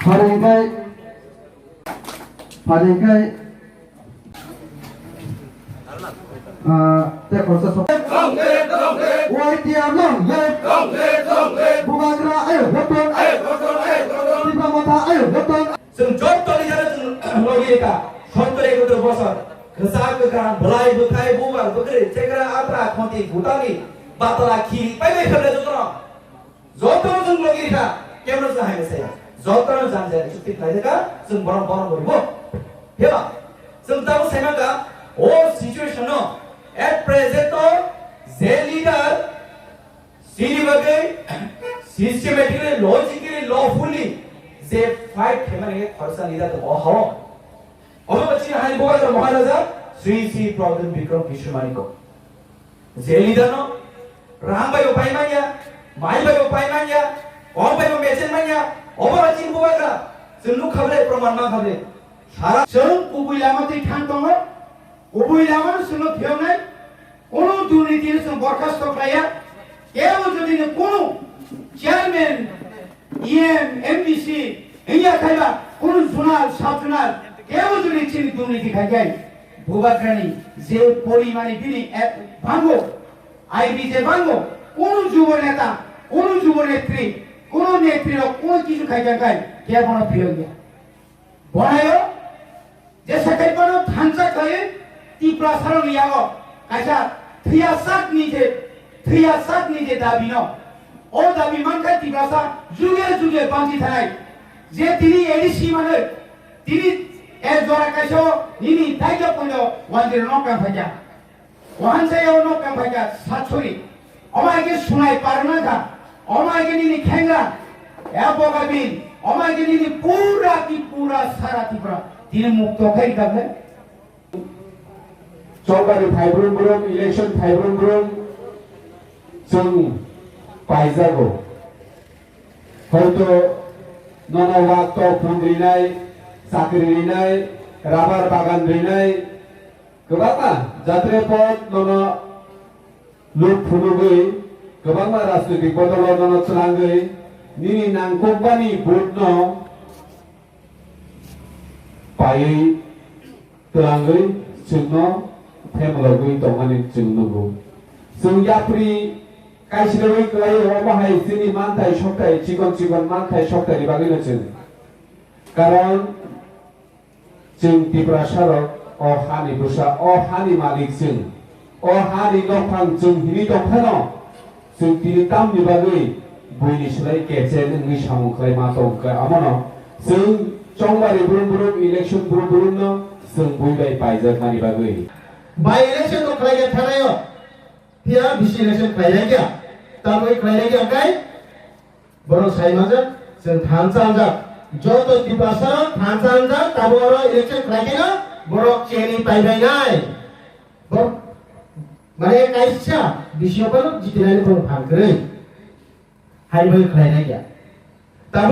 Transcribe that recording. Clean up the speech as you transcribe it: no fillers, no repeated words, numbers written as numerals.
Paringkai te korsa so wai tiam long bugagra ayo hoton Tipra Mothani ayo hoton जों जत्तनि जानो जों लगिका 70 गदर बसर गोसा गोखां बलाय बोखाय बुबार बोखरे चेग्रा आत्रा खन्ति भुटानि बातला खि पाइबाय खबले जतन जतन जों लगिका केमन जों हायनोसै जतन जानजे सुति खायका जों बरम गरिबो हेबा जों दाबो सायमागा ओ सिचुएशन नो एट प्रेजेंट जे लीडर सिरिबगे सिस्टेमेटिकली लॉजिकली लॉफुली जे फाइट खेमाने खर्चा लीडर तो हो अब बच्ची हानि बोगा महाराजा श्री श्री प्रॉब्लम विक्रम किशोरमानी को जे लीडर नो राम भाई उपाय मानिया माई भाई उपाय मानिया और भाई मेसेज मानिया अब बच्ची बोगा जों खबरे प्रमाण मा खबरे सारा जों गुबै लामाथिं थांदोंमोन गुबै लामा जों फेवनाय কোনো দুর্নীতির जों बरखास्त खालाया केवल जुदि কোনো চেয়ারম্যান ইএম এমডিসি ইয়া খাইবা কোনো জুনাল সাব জুনাল কেবল যদি চিনি দুর্নীতি খায় ভূবাগ্রানি যে পরিমাণে বিনি ভাঙো আইবি যে ভাঙো কোন যুব নেতা কোন যুব নেত্রী কোন নেত্রীর কোন কিছু খায় কেবল ফিরে গিয়া বনায়ো যে সাকাইপানো থানসা খায় টিপ্রা সারন ইয়াগো কাইসা থিয়াসাক নিজে দাবি ন ও দাবি মানকা টিপ্রাসা যুগে যুগে বাঁচি থাকায় যে তিনি এডিসি মানে তিনি এর জরা কাইসো নিনি দায়িত্ব পড়লো ওয়ানদের নকা ভাজা ওয়ানসায়ও নকা ভাজা সাতছড়ি অমাইকে শোনাই পারনা গা অমাইকে নিনি খেঙ্গা এবগাবিন অমাইকে নিনি পুরা সারা ত্রিপুরা তিনি মুক্ত খাই কাবে सरकारि फाइब्रन ब्रम इलेक्शन फाइब्रन ब्रम जों पाइजागौ हयतो ननवा तो फुंग्रिनाय साख्रि रिनाय राबार बागान रिनाय गोबांमा जात्रेपद नन लुट फुनुगै गोबांमा राजनैतिक बदल नन चलांगै निनि नांगौबानि भोट न पायै तलांगै जोंनो फेमलागै दंगानि जोंनोगौ जों याप्रि काइसिलबै गलाय बाहाय जोंनि मानथाय सप्ताय चिकन मानथाय सप्तायनि बागैनो जों कारण जों टिप्रा सारक अ हानि बुसा अ हानि मालिक जों अ हानि दंफां जों हिनि दंफां जों तिनि तामनि बागै बयनि सोलाय केसे नोंनि सामुखलाय मा दंखा आमनो जों चंबारि बुरुम इलेक्शन बुरुम न जों बयबाय पाइजाकमानि बागै बाय इलेक्शन तो खालाय थानायो फिर बिसि इलेक्शन खालाय गया तब वही खालाय गया काय बरो साइमाजों जों थानसांजा जो तो दिपासा थानसांजा तब बरो इलेक्शन खालाय गया बरो चेनी पाइबाय नाय बर माने काइसा बिसियो पर जितिनानै बरो फांग्रै हाइबाय खालाय गया